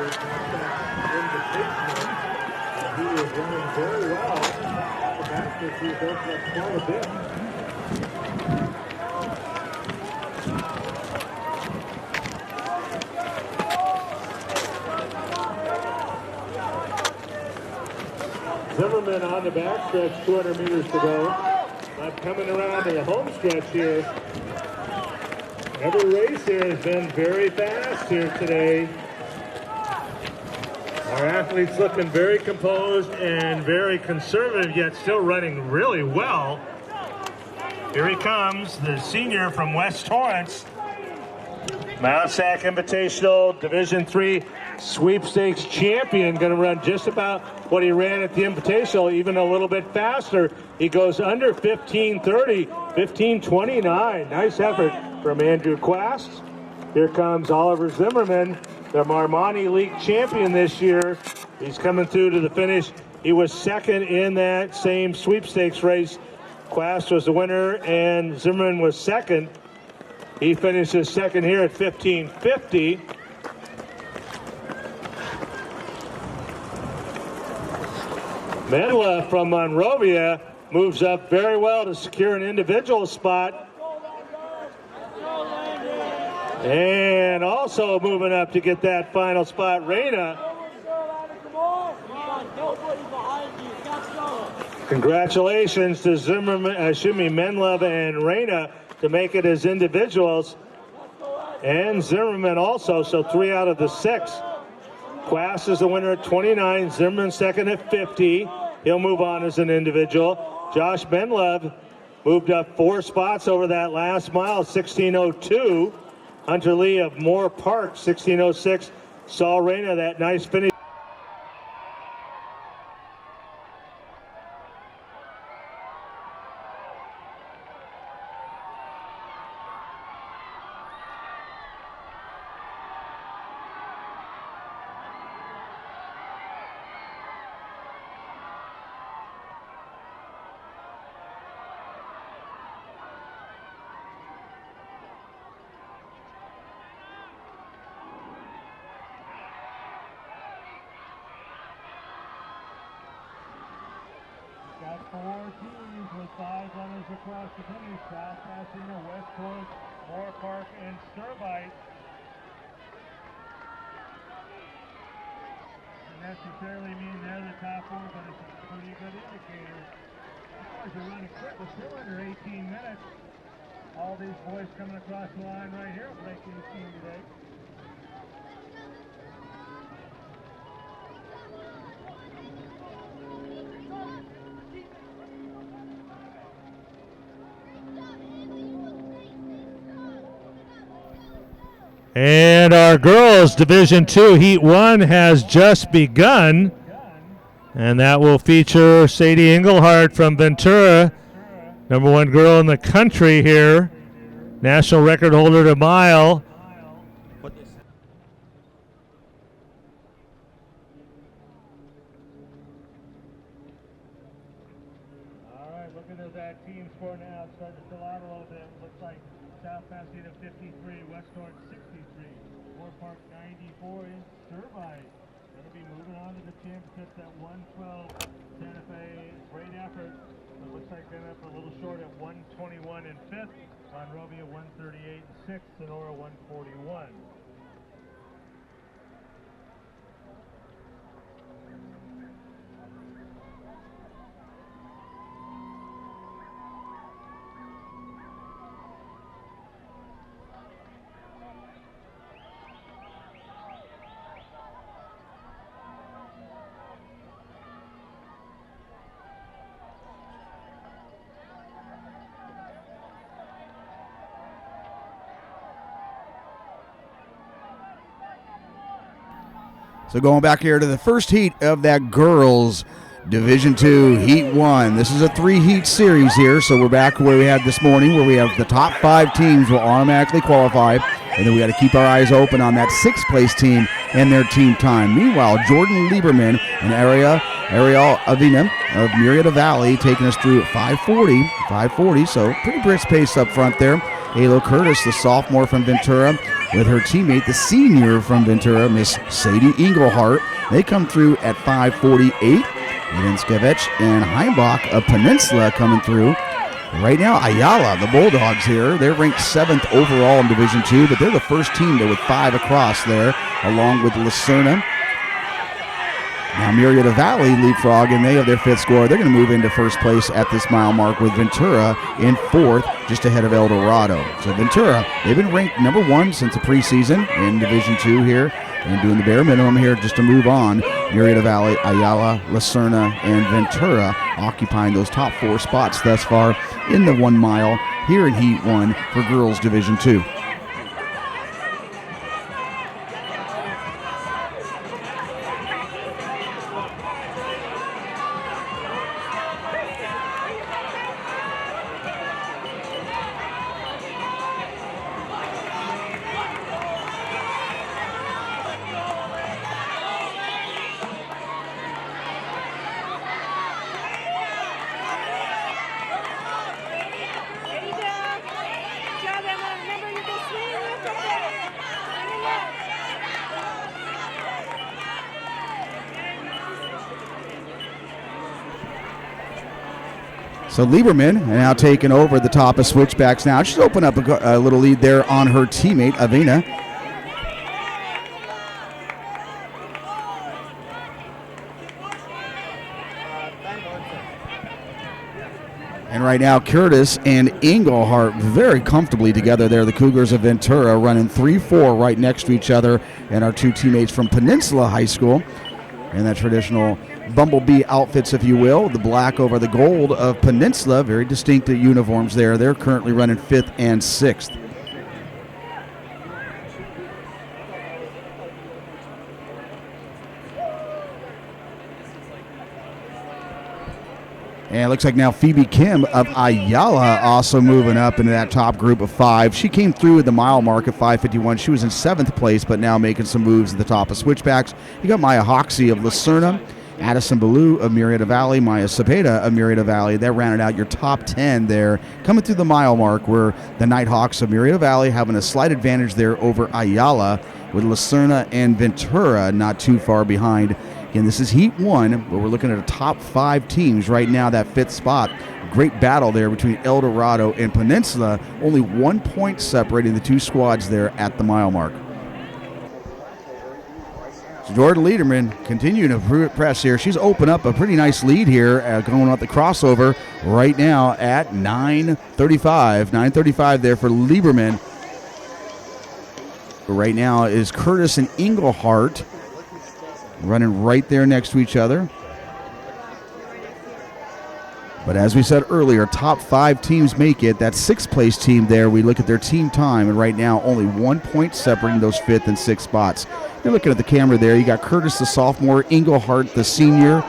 He is running very well. The basket, he's opened up quite a bit. Zimmerman on the backstretch, 200 meters to go. But coming around to the home stretch here. Every race here has been very fast here today. Our athletes looking very composed and very conservative, yet still running really well. Here he comes, the senior from West Torrance. Mount Sac Invitational Division III sweepstakes champion, going to run just about what he ran at the Invitational, even a little bit faster. He goes under 15:30, 15:29. Nice effort from Andrew Quast. Here comes Oliver Zimmerman, the Marmani League champion this year. He's coming through to the finish. He was second in that same sweepstakes race. Quast was the winner and Zimmerman was second. He finishes second here at 15:50. Menla from Monrovia moves up very well to secure an individual spot. And also moving up to get that final spot, Reyna. Congratulations to Zimmerman, Menlove and Reyna to make it as individuals. And Zimmerman also, so 3 out of the 6. Quast is the winner at 29, Zimmerman second at 50. He'll move on as an individual. Josh Menlove moved up 4 spots over that last mile, 16:02. Hunter Lee of Moore Park, 16:06. Saul Reyna, that nice finish. Got 4 teams with 5 runners across the finish. South Pasadena, West Coast, Moore Park, and Sturbite. Doesn't necessarily mean they're the top 4, but it's a pretty good indicator. These boys are running quick. We're still under 18 minutes. All these boys coming across the line right here will break 18 today. And our girls Division II Heat 1 has just begun. And that will feature Sadie Engelhardt from Ventura, #1 girl in the country here. National record holder to mile. All right, looking at that team score now. It's starting to fill out a little bit. Looks like South Pasadena 53, West Torrance 63, Moore Park 94, and Sturbite. Going to be moving on to the championships at 112. Santa Fe, great effort. It looks like they're up a little short at 121 in 5th. Monrovia 138 in 6th. Sonora 141. So going back here to the first heat of that girls Division II Heat 1. This is a 3-heat series here, so we're back where we had this morning, where we have the top 5 teams will automatically qualify, and then we got to keep our eyes open on that 6th place team and their team time. Meanwhile, Jordin Lieberman and Ariel Avina of Murrieta Valley taking us through at 5:40, so pretty brisk pace up front there. Aelo Curtis, the sophomore from Ventura, with her teammate, the senior from Ventura, Miss Sadie Engelhardt. They come through at 5:48. And then Skefich and Himebauch of Peninsula coming through. Right now, Ayala, the Bulldogs here, they're ranked 7th overall in Division II, but they're the first team there with 5 across there, along with Serna. Now Murrieta Valley leapfrog, and they have their 5th score. They're going to move into first place at this mile mark with Ventura in 4th, just ahead of El Dorado. So Ventura, they've been ranked number 1 since the preseason in Division II here, and doing the bare minimum here just to move on. Murrieta Valley, Ayala, Serna, and Ventura occupying those top 4 spots thus far in the 1 mile here in Heat 1 for Girls Division II. So Lieberman now taking over the top of switchbacks now. She's opened up a little lead there on her teammate, Avena. And right now, Curtis and Engelhardt very comfortably together there. The Cougars of Ventura running 3-4 right next to each other, and our 2 teammates from Peninsula High School. And that traditional bumblebee outfits, if you will, the black over the gold of Peninsula, very distinct uniforms there. They're currently running 5th and 6th. And it looks like now Phoebe Kim of Ayala also moving up into that top group of 5. She came through at the mile mark at 5:51. She was in 7th place, but now making some moves at the top of switchbacks. You got Maya Hoxie of Serna, Addison Ballou of Murrieta Valley, Maya Cepeda of Murrieta Valley. That rounded out your top 10 there. Coming through the mile mark were the Nighthawks of Murrieta Valley having a slight advantage there over Ayala, with Serna and Ventura not too far behind. Again, this is Heat 1, but we're looking at a top 5 teams right now, that 5th spot. Great battle there between El Dorado and Peninsula. Only 1 point separating the 2 squads there at the mile mark. So Jordan Lieberman continuing to press here. She's opened up a pretty nice lead here, going up the crossover right now at 9:35. 9:35 there for Lieberman. Right now is Curtis and Engelhardt running right there next to each other. But as we said earlier, top 5 teams make it. That 6th place team there, we look at their team time, and right now only 1 point separating those 5th and 6th spots. You're looking at the camera there. You got Curtis, the sophomore, Engelhardt, the senior.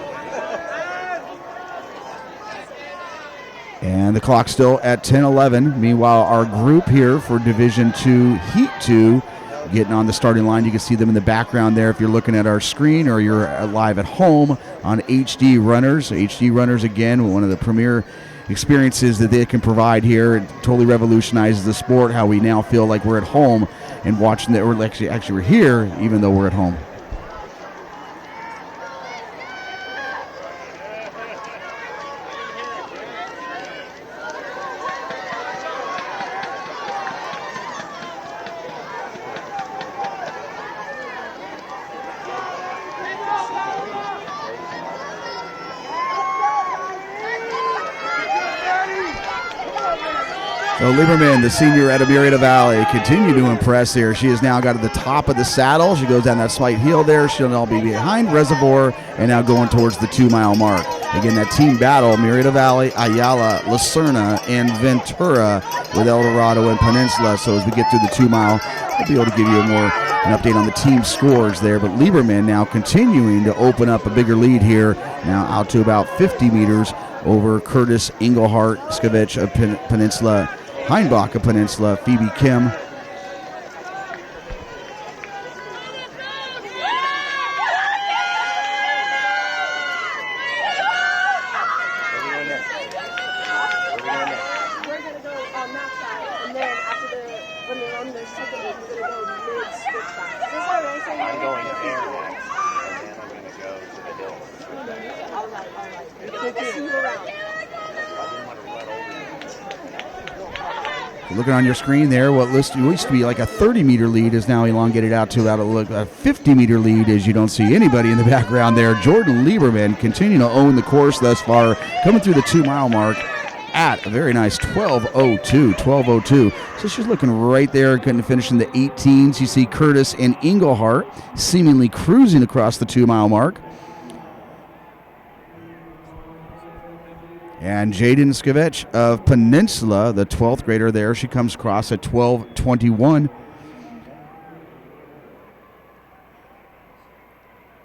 And the clock still at 10:11. Meanwhile, our group here for Division II, Heat 2, getting on the starting line. You can see them in the background there if you're looking at our screen or you're live at home on HD Runners. HD Runners, again, one of the premier experiences that they can provide here. It totally revolutionizes the sport, how we now feel like we're at home and watching that. We're actually we're here even though we're at home. So Lieberman, the senior out of Murrieta Valley, continue to impress here. She has now got to the top of the saddle. She goes down that slight hill there. She'll now be behind Reservoir and now going towards the 2 mile mark. Again, that team battle, Murrieta Valley, Ayala, Serna, and Ventura with El Dorado and Peninsula. So as we get through the 2 mile, we'll be able to give you an update on the team scores there. But Lieberman now continuing to open up a bigger lead here, now out to about 50 meters over Curtis, Engelhardt, Skefich of Peninsula, Himebauch of Peninsula, Phoebe Kim. We're going to go on that side, and then when they're on their second week, you're going to go mid-switch back. Is this all right? So I'm going there next, and then I'm going to go to the hills. All right. We'll see you around. I didn't want to run over. Looking on your screen there, what used to be like a 30-meter lead is now elongated out to about a 50-meter lead, as you don't see anybody in the background there. Jordin Lieberman continuing to own the course thus far, coming through the 2-mile mark at a very nice 12:02. So she's looking right there, going to finish in the 18s. You see Curtis and Engelhardt seemingly cruising across the 2-mile mark. And Jadeyn Skefich of Peninsula, the 12th grader there, she comes across at 12:21.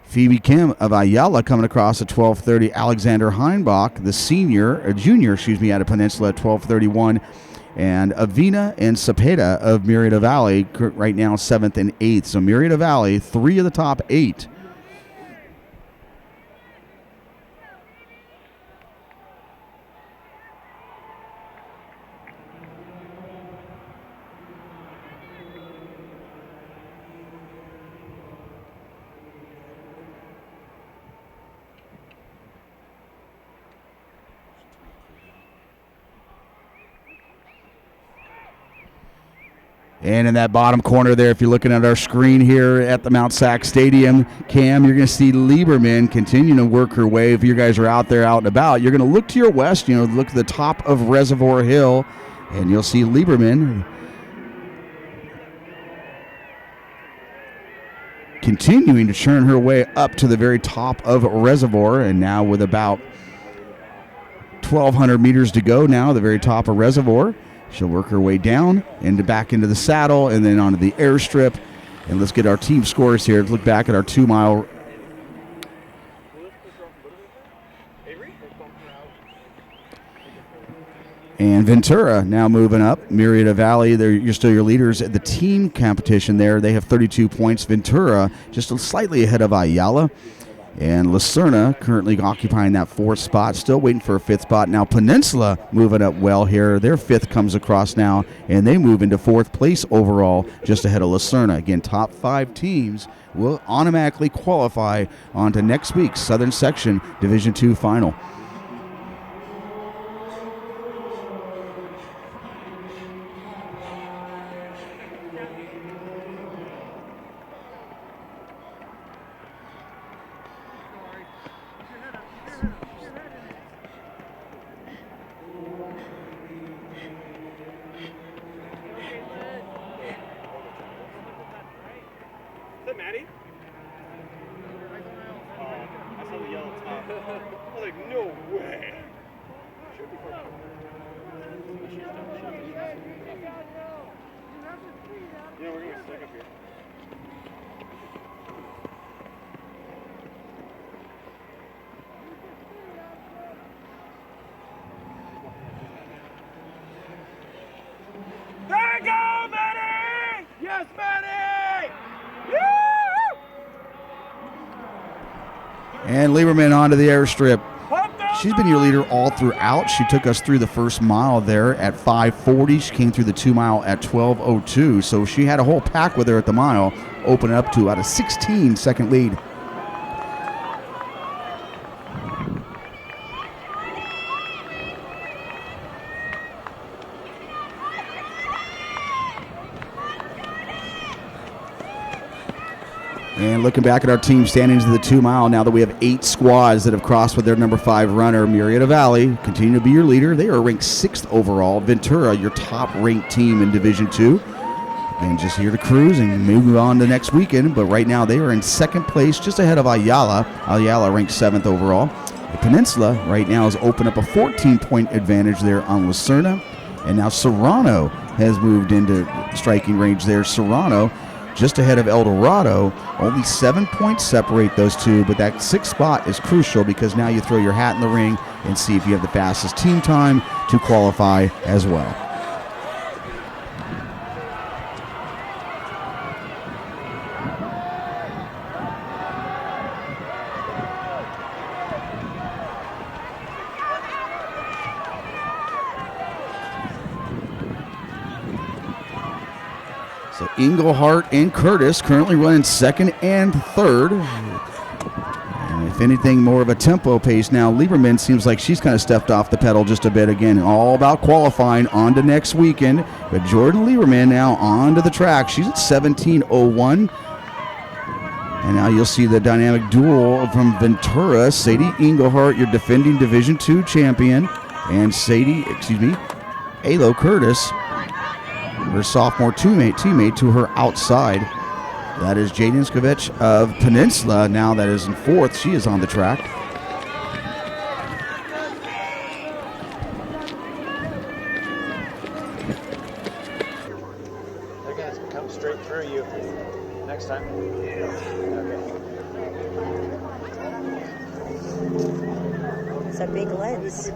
Phoebe Kim of Ayala coming across at 12:30. Alexandra Himebauch, the junior, out of Peninsula at 12:31. And Avina and Cepeda of Murrieta Valley right now 7th and 8th. So Murrieta Valley, 3 of the top 8. And in that bottom corner there, if you're looking at our screen here at the Mount Sac Stadium, Cam, you're going to see Lieberman continuing to work her way. If you guys are out there out and about, you're going to look to your west, look to the top of Reservoir Hill, and you'll see Lieberman continuing to churn her way up to the very top of Reservoir, and now with about 1,200 meters to go now, the very top of Reservoir. She'll work her way down and back into the saddle and then onto the airstrip. And let's get our team scores here. Let's look back at our 2-mile. And Ventura now moving up. Murrieta Valley, you're still your leaders at the team competition there. They have 32 points. Ventura just slightly ahead of Ayala. And Serna currently occupying that 4th spot, still waiting for a 5th spot. Now Peninsula moving up well here. Their 5th comes across now, and they move into 4th place overall, just ahead of Serna. Again, top 5 teams will automatically qualify onto next week's Southern Section Division II final. And Lieberman onto the airstrip. She's been your leader all throughout. She took us through the first mile there at 5:40. She came through the 2-mile at 12:02. So she had a whole pack with her at the mile, opening up to about a 16-second lead. And looking back at our team standings of the 2-mile, now that we have 8 squads that have crossed with their number 5 runner, Murrieta Valley, continue to be your leader. They are ranked 6th overall. Ventura, your top-ranked team in Division II. And just here to cruise and move on to next weekend. But right now they are in 2nd place, just ahead of Ayala. Ayala ranked 7th overall. The Peninsula right now has opened up a 14-point advantage there on Serna. And now Serrano has moved into striking range there. Serrano just ahead of El Dorado. Only 7 points separate those two, but that 6th spot is crucial because now you throw your hat in the ring and see if you have the fastest team time to qualify as well. So Engelhardt and Curtis currently running second and third. And if anything, more of a tempo pace now. Lieberman seems like she's kind of stepped off the pedal just a bit again. All about qualifying on to next weekend. But Jordin Lieberman now onto the track. She's at 17:01. And now you'll see the dynamic duel from Ventura. Sadie Engelhardt, your defending Division II champion. And Aelo Curtis, her sophomore teammate to her outside. That is Jadeyn Skefich of Peninsula. Now that is in fourth. She is on the track. They're going to come straight through you next time. Okay. It's a big lens.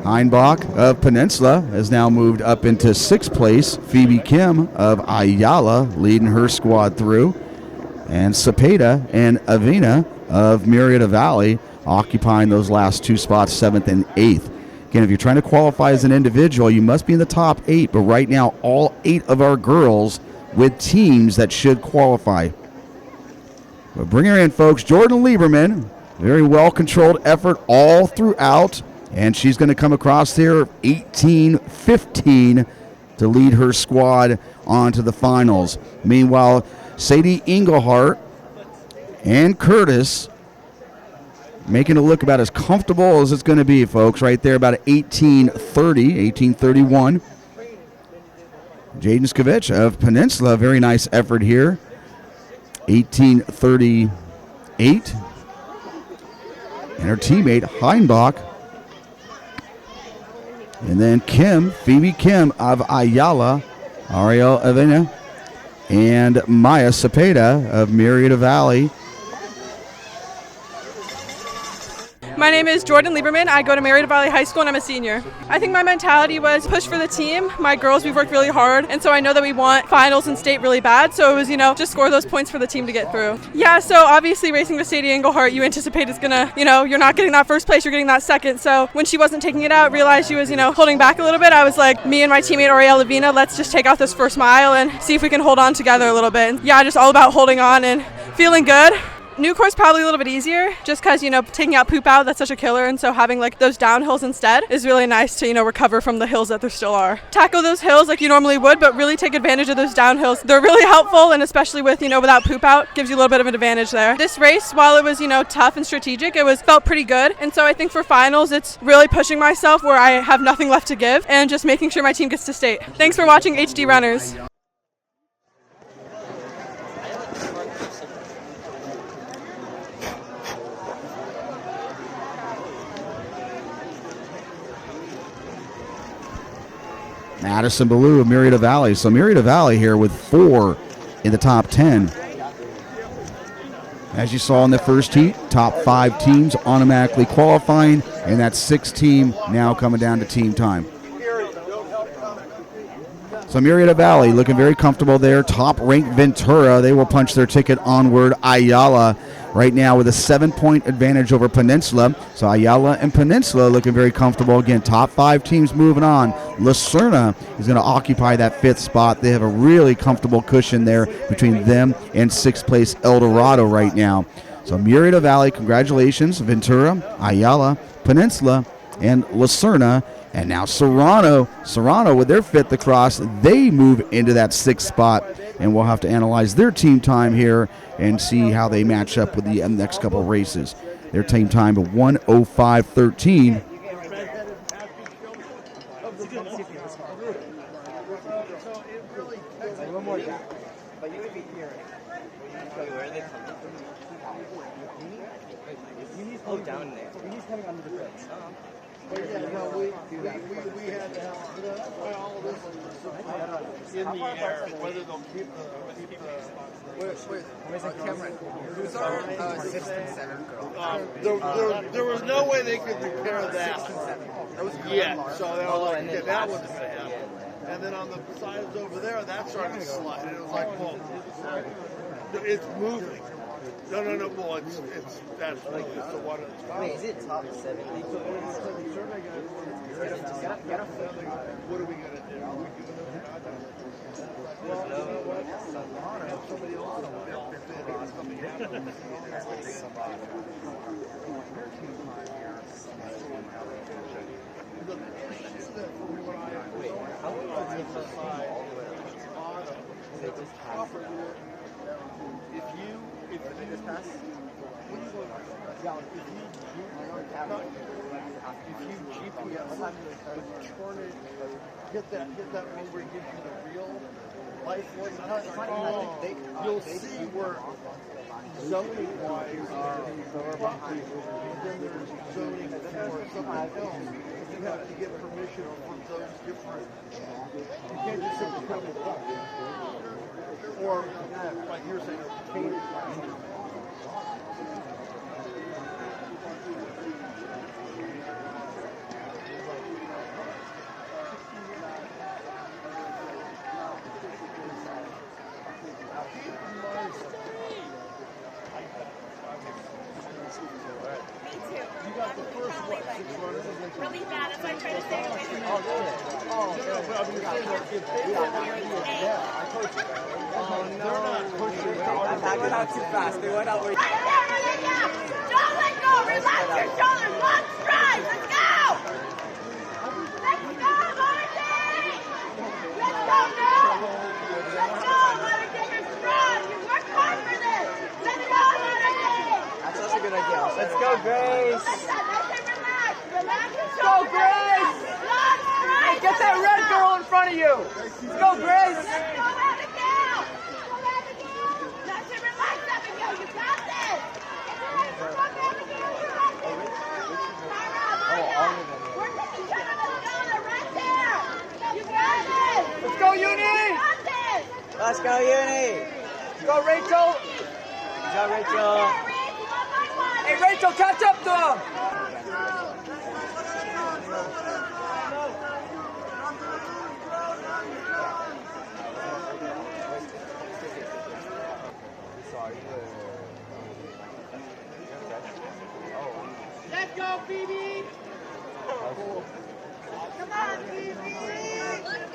Himebauch of Peninsula has now moved up into sixth place. Phoebe Kim of Ayala leading her squad through. And Cepeda and Avena of Murrieta Valley occupying those last two spots, seventh and eighth. Again, if you're trying to qualify as an individual, you must be in the top 8. But right now, all 8 of our girls with teams that should qualify. But bring her in, folks. Jordin Lieberman, very well-controlled effort all throughout. And she's going to come across there 18-15 to lead her squad on to the finals. Meanwhile, Sadie Engelhardt and Curtis making it look about as comfortable as it's going to be, folks. Right there, about 18-31. Jadeyn Skefich of Peninsula, very nice effort here. 18-38. And her teammate, Himebauch. And then Phoebe Kim of Ayala, Ariel Avena, and Maya Cepeda of Murrieta Valley. My name is Jordin Lieberman. I go to Murrieta Valley High School and I'm a senior. I think my mentality was push for the team. My girls, we've worked really hard, and so I know that we want finals and state really bad, so it was, just score those points for the team to get through. Yeah, so obviously racing with Sadie Engelhardt, you anticipate it's gonna, you're not getting that first place, you're getting that second. So when she wasn't taking it out, realized she was, holding back a little bit, I was like, me and my teammate Ariel Avena, let's just take out this first mile and see if we can hold on together a little bit. And yeah, just all about holding on and feeling good. New course probably a little bit easier just because, taking out poop out, that's such a killer. And so having like those downhills instead is really nice to, recover from the hills that there still are. Tackle those hills like you normally would, but really take advantage of those downhills. They're really helpful, and especially with, without poop out, gives you a little bit of an advantage there. This race, while it was, tough and strategic, felt pretty good. And so I think for finals, it's really pushing myself where I have nothing left to give and just making sure my team gets to state. Thanks for watching HD Runners. Madison Ballou of Murrieta Valley. So Murrieta Valley here with 4 in the top 10. As you saw in the first heat, top 5 teams automatically qualifying, and that 6th team now coming down to team time. So Murrieta Valley looking very comfortable there. Top-ranked Ventura, they will punch their ticket onward. Ayala right now with a 7-point advantage over Peninsula. So Ayala and Peninsula looking very comfortable. Again, top 5 teams moving on. Serna is going to occupy that 5th spot. They have a really comfortable cushion there between them and 6th place El Dorado right now. So Murrieta Valley, congratulations. Ventura, Ayala, Peninsula, and Serna. And now Serrano with their 5th across, they move into that 6th spot. And we'll have to analyze their team time here and see how they match up with the next couple of races. Their team time of 1:05.13. In the air, whether they'll keep the where's the camera? Who's our 6th and 7th girl? There was no way they could repair that. 6th and 7th. That was so they were like, yeah, that wasn't going to happen. And then on the sides over there, that started to slide. And it was like, whoa, it's moving. No. Well, that's really the one. Wait, is it top 7? What are we going to do? Are we giving them the goddamn? Well, you know what? Somebody else will fit in. It's something happens. The issue that from what I emphasize is the proper if you pass, what do you want? If you GPS turn it, hit that one where it gives you the real life one, you'll see where zoning wise then there's zoning for something else. You have to get permission from those different. You can't just simply come and walk. Or like you're saying, really bad. That's why I try to stay away from it. oh, really? Oh, yeah, I told you. They're not pushing. They went out too fast. They went out way too fast. Right there. Don't let go. Relax your shoulders. Long strides. Let's go. Let's go, Martin. Let's go now. Let's go, Martin. You're strong. You worked hard for this. Let's go, Martin. That's such a good idea. Let's go, Grace. Let's go, Grace. Hey, get that red girl in front of you. Let's go, Grace. Let's go, Uni. Let's go, Uni. Let's go, Rachel. Good job, Rachel. Hey, Rachel, catch up to him. Let's go, Phoebe! Come on, Phoebe! Let's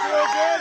Go, Abby!